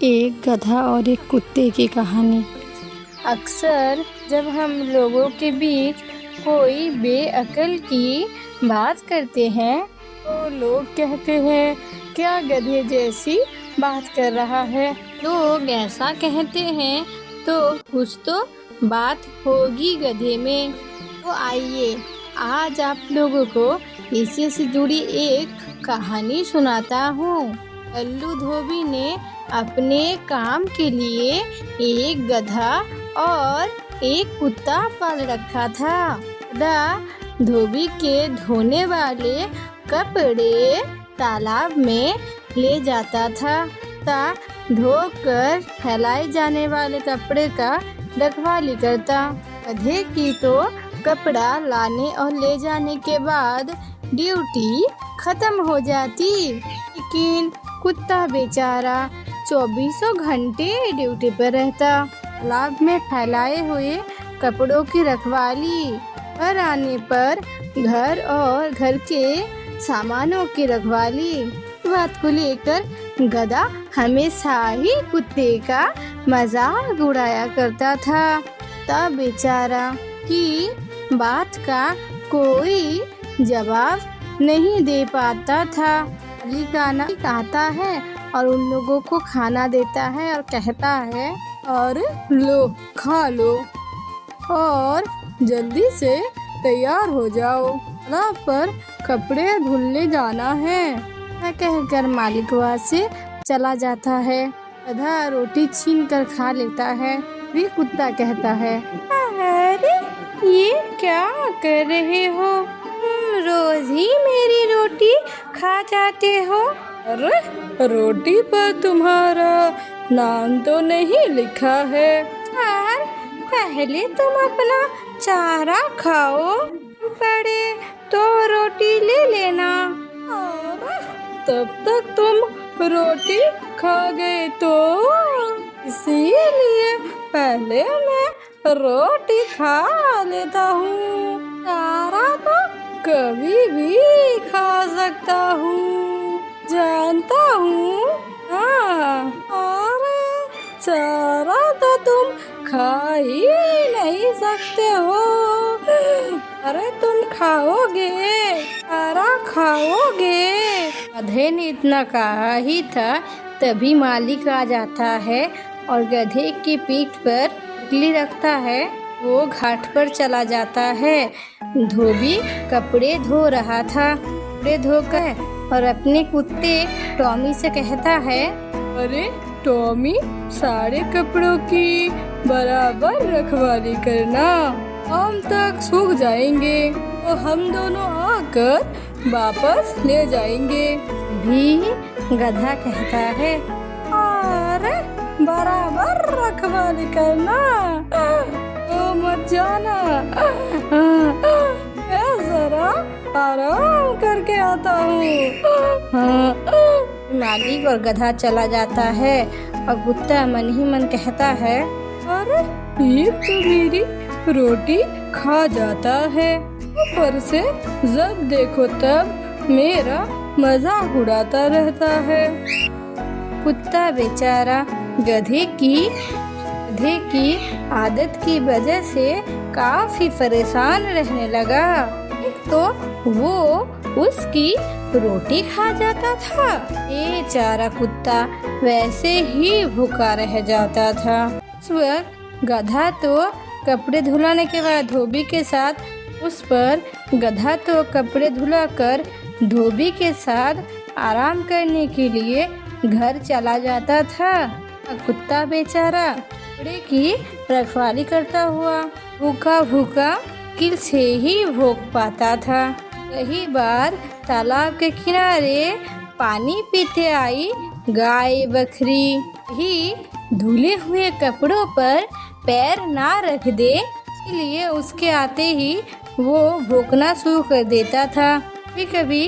एक गधा और एक कुत्ते की कहानी। अक्सर जब हम लोगों के बीच कोई बेअक्ल की बात करते हैं तो लोग कहते हैं, क्या गधे जैसी बात कर रहा है। लोग ऐसा कहते हैं तो कुछ तो बात होगी गधे में। तो आइए आज आप लोगों को इसी से जुड़ी एक कहानी सुनाता हूँ। अल्लू धोबी ने अपने काम के लिए एक गधा और एक कुत्ता पाल रखा था। गधा धोबी के धोने वाले कपड़े तालाब में ले जाता था तथा धोकर फैलाए जाने वाले कपड़े का रखवाली करता। गधे की तो कपड़ा लाने और ले जाने के बाद ड्यूटी खत्म हो जाती, लेकिन कुत्ता बेचारा 24 घंटे ड्यूटी पर रहता। तालाब में फैलाए हुए कपड़ों की रखवाली, घर आने पर घर और घर के सामानों की रखवाली। इस बात को लेकर गधा हमेशा ही कुत्ते का मजाक उड़ाया करता था। तब बेचारा की बात का कोई जवाब नहीं दे पाता था। गाना गाता है और उन लोगों को खाना देता है और कहता है, और लो खा लो और जल्दी से तैयार हो जाओ, तालाब पर कपड़े धुलने जाना है। कहकर मालिक वहाँ से चला जाता है। गधा रोटी छीन कर खा लेता है। भी कुत्ता कहता है, अरे ये क्या कर रहे हो, रोज ही मेरी रोटी खा जाते हो। अरे रोटी पर तुम्हारा नाम तो नहीं लिखा है। यार पहले तुम अपना चारा खाओ, पड़े तो रोटी ले लेना। तब तक तुम रोटी खा गए तो इसीलिए पहले मैं रोटी खा लेता हूँ। चारा तो कभी भी खा सकता हूँ, जानता हूँ। हाँ, और चारा तो तुम खा ही नहीं सकते हो। अरे तुम खाओगे, चारा खाओगे। गधे ने इतना कहा ही था, तभी मालिक आ जाता है और गधे की पीठ पर उंगली रखता है। वो घाट पर चला जाता है। धोबी कपड़े धो रहा था। कपड़े धोकर और अपने कुत्ते टॉमी से कहता है, अरे टॉमी, सारे कपड़ों की बराबर रखवाली करना, हम तक सूख जाएंगे तो हम दोनों आकर वापस ले जाएंगे। भी गधा कहता है, अरे बराबर रखवाली करना, तो मत जाना, मैं जरा आराम करके आता हूँ। मालिक और गधा चला जाता है और कुत्ता मन ही मन कहता है, अरे ये तो मेरी रोटी खा जाता है, ऊपर से जब देखो तब मेरा मजाक उड़ाता रहता है। कुत्ता बेचारा गधे की आदत की वजह से काफी परेशान रहने लगा। एक तो वो उसकी रोटी खा जाता था, बेचारा कुत्ता वैसे ही भूखा रह जाता था। उस वक्त गधा तो कपड़े धुलाने के बाद धोबी के साथ उस पर गधा तो कपड़े धुलाकर धोबी के साथ आराम करने के लिए घर चला जाता था। कुत्ता बेचारा कपड़े की रखवाली करता हुआ भूखा भूखा किल से ही भोग पाता था। कई बार तालाब के किनारे पानी पीते आई गाय बकरी ही धुले हुए कपड़ों पर पैर ना रख दे, इसलिए उसके आते ही वो भौंकना शुरू कर देता था। कभी कभी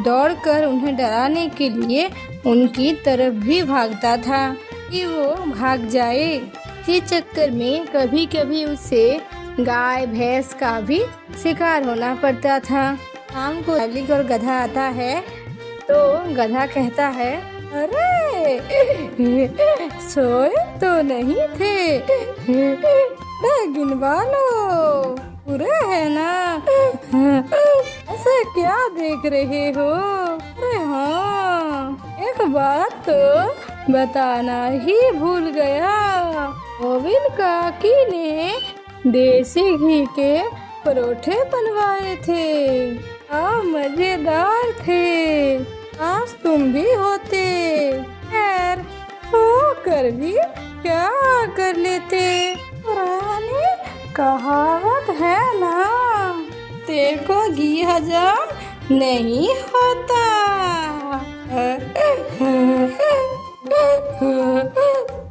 दौड़कर उन्हें डराने के लिए उनकी तरफ भी भागता था कि वो भाग जाए। इसी चक्कर में कभी कभी उसे गाय भैंस का भी शिकार होना पड़ता था। शाम को मालिक और गधा आता है तो गधा कहता है, अरे सोए तो नहीं थे। गिनवा लो, पूरे है ना? ऐसे क्या देख रहे हो? अरे हाँ, एक बात तो बताना ही भूल गया। गोविंद काकी ने देसी घी के परोठे बनवाए थे। मजेदार थे। आज तुम भी होते, खैर हो कर भी क्या कर लेते। पुरानी कहावत है ना, देखो घी हजम नहीं होता।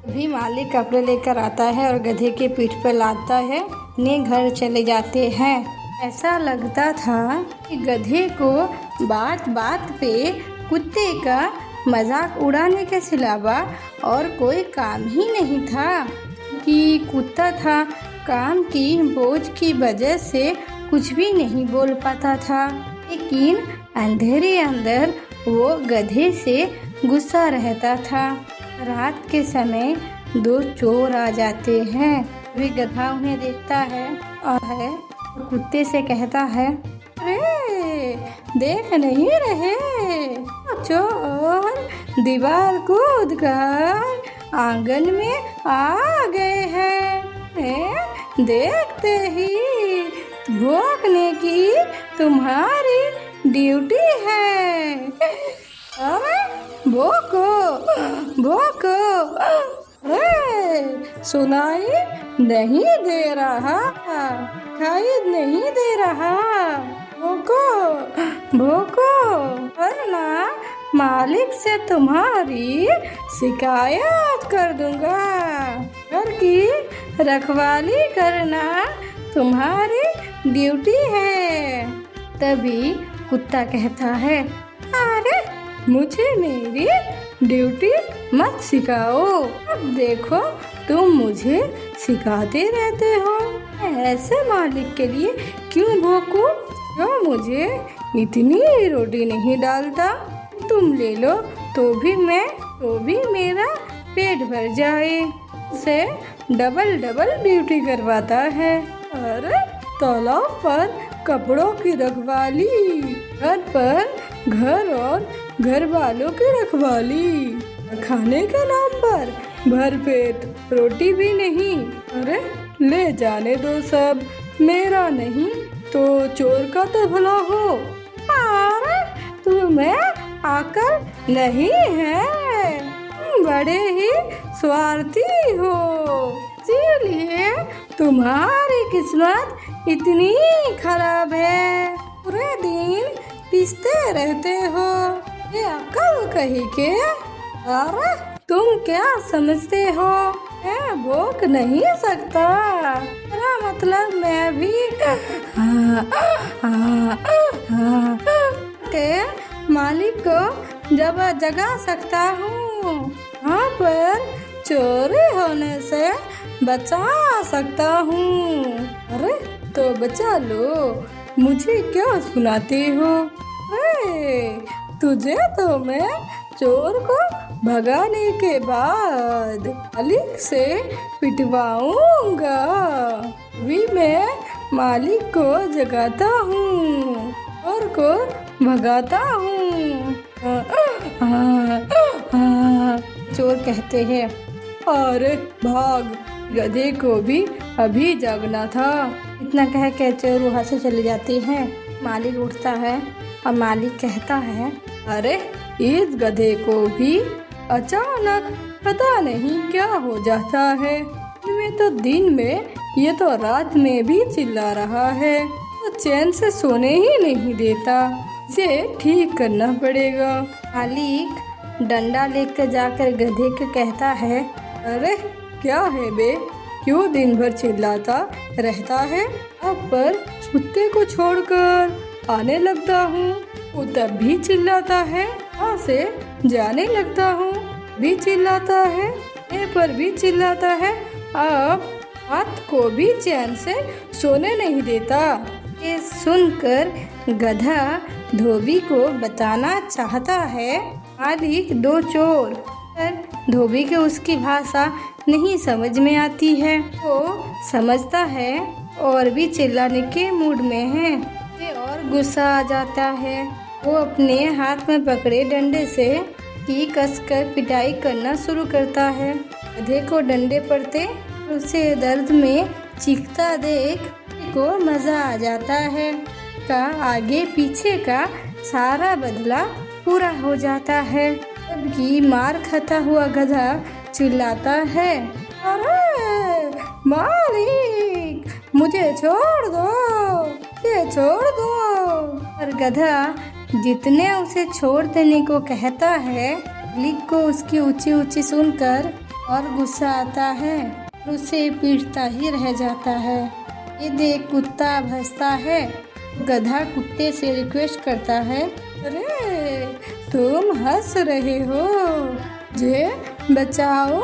भी मालिक कपड़े लेकर आता है और गधे के पीठ पर लादता है। अपने घर चले जाते हैं। ऐसा लगता था कि गधे को बात बात पे कुत्ते का मजाक उड़ाने के सिवा और कोई काम ही नहीं था। कि कुत्ता था, काम की बोझ की वजह से कुछ भी नहीं बोल पाता था, लेकिन अंधेरे अंदर वो गधे से गुस्सा रहता था। रात के समय दो चोर आ जाते हैं। वे गधा उन्हें देखता है और कुत्ते से कहता है, अरे देख नहीं रहे, चोर दीवार कूद कर आंगन में आ गए हैं। देखते ही भौंकने की तुम्हारी ड्यूटी है। अरे भौंको भौंको। सुनाई नहीं दे रहा, दिखाई नहीं दे रहा। भौंको भौंको, वरना मालिक से तुम्हारी शिकायत कर दूंगा। घर की रखवाली करना तुम्हारी ड्यूटी है। तभी कुत्ता कहता है, अरे मुझे मेरी ड्यूटी मत सिखाओ। अब देखो तुम मुझे सिखाते रहते हो। ऐसे मालिक के लिए क्यों भौंकूं? क्यों मुझे इतनी रोटी नहीं डालता? तुम ले लो तो भी मेरा पेट भर जाए। से डबल ड्यूटी करवाता है। अरे तालाब पर कपड़ों की रखवाली, घर पर घर और घर वालों की रखवाली, खाने के नाम पर भरपेट रोटी भी नहीं। अरे ले जाने दो सब, मेरा नहीं तो चोर का तो भला हो। अरे तुम्हें अकल नहीं है, बड़े ही स्वार्थी हो, इसीलिए तुम्हारी किस्मत इतनी खराब है। पूरे दिन पिसते रहते हो, ये अकल कहीं के। अरे तुम क्या समझते हो, मैं भौंक नहीं सकता। मेरा मतलब मैं भी के मालिक को जब जगा सकता हूँ, यहाँ पर चोरी होने से बचा सकता हूँ। अरे तो बचा लो, मुझे क्या सुनाते हो? तुझे तो मैं चोर को भगाने के बाद मालिक से पिटवाऊंगा। भी मैं मालिक को जगाता हूँ और को भगाता हूँ। चोर कहते हैं, अरे भाग, गधे को भी अभी जागना था। इतना कह के चोर वहाँ से चले जाते हैं। मालिक उठता है और मालिक कहता है, अरे इस गधे को भी अचानक पता नहीं क्या हो जाता है। इनमें तो दिन में, ये तो रात में भी चिल्ला रहा है, तो चैन से सोने ही नहीं देता। इसे ठीक करना पड़ेगा। मालिक डंडा लेकर जाकर गधे को कहता है, अरे क्या है बे, क्यों दिन भर चिल्लाता रहता है? अब पर कुत्ते को छोड़कर आने लगता हूँ, वो तब भी चिल्लाता है। वहाँ से जाने लगता हूँ, भी चिल्लाता है, पर भी चिल्लाता है। अब हाथ को भी चैन से सोने नहीं देता। ये सुनकर गधा धोबी को बताना चाहता है, मालिक दो चोर पर धोबी को उसकी भाषा नहीं समझ में आती है। वो समझता है और भी चिल्लाने के मूड में है। ये और गुस्सा आ जाता है। वो अपने हाथ में पकड़े डंडे से की कसकर पिटाई करना शुरू करता है। गधे को डंडे पड़ते उसे दर्द में चीखता देख को मजा आ जाता है। का आगे पीछे का सारा बदला पूरा हो जाता है। जबकि मार खाता हुआ गधा चिल्लाता है, अरे मालिक, मुझे छोड़ दो, मुझे छोड़ दो। और गधा जितने उसे छोड़ देने को कहता है, मालिक को उसकी ऊंची ऊंची सुनकर और गुस्सा आता है, उसे पीटता ही रह जाता है। ये देख कुत्ता भसता है। गधा कुत्ते से रिक्वेस्ट करता है, अरे तुम हंस रहे हो, मुझे बचाओ।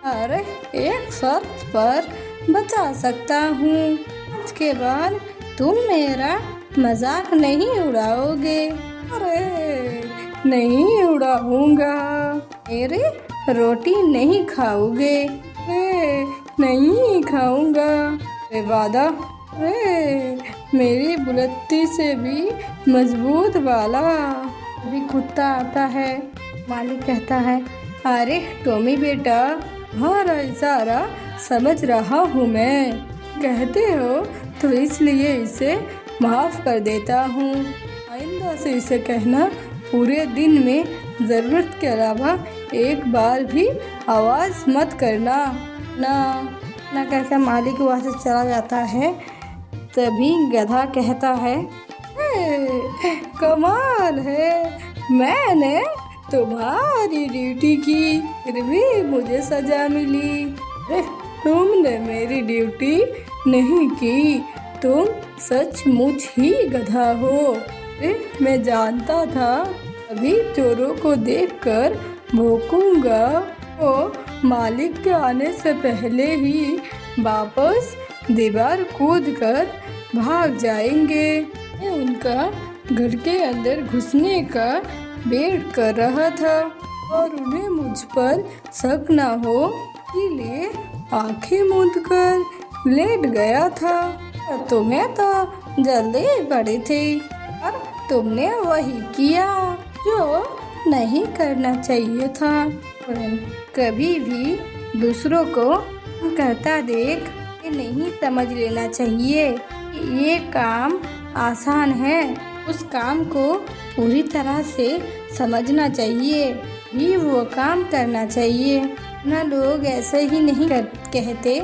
अरे एक शर्त पर बचा सकता हूँ, उसके बाद तुम मेरा मजाक नहीं उड़ाओगे। अरे नहीं उड़ाऊंगा। मेरी रोटी नहीं खाओगे? अरे नहीं खाऊंगा। अरे वादा? अरे मेरी बुलत्ती से भी मजबूत वाला। अभी कुत्ता आता है। मालिक कहता है, अरे टॉमी बेटा, तुम्हारा इशारा समझ रहा हूँ मैं। कहते हो तो इसलिए इसे माफ़ कर देता हूँ। आइंदा से इसे कहना पूरे दिन में ज़रूरत के अलावा एक बार भी आवाज़ मत करना। ना कहकर मालिक वहाँ से चला जाता है। तभी गधा कहता है, कमाल है, मैंने तुम्हारी ड्यूटी की फिर भी मुझे सजा मिली। तुमने मेरी ड्यूटी नहीं की, तुम सचमुच ही गधा हो। मैं जानता था अभी चोरों को देखकर भौंकूंगा, वो मालिक के आने से पहले ही वापस दीवार कूदकर भाग जाएंगे। मैं उनका घर के अंदर घुसने का वेट कर रहा था और उन्हें मुझ पर शक न हो इसलिए आंखें मूंदकर लेट गया था। तुम्हें तो जल्दी पड़ी थी और तुमने वही किया जो नहीं करना चाहिए था। कभी भी दूसरों को करता देख नहीं समझ लेना चाहिए। ये काम आसान है, उस काम को पूरी तरह से समझना चाहिए ही वो काम करना चाहिए। ना लोग ऐसे ही नहीं कहते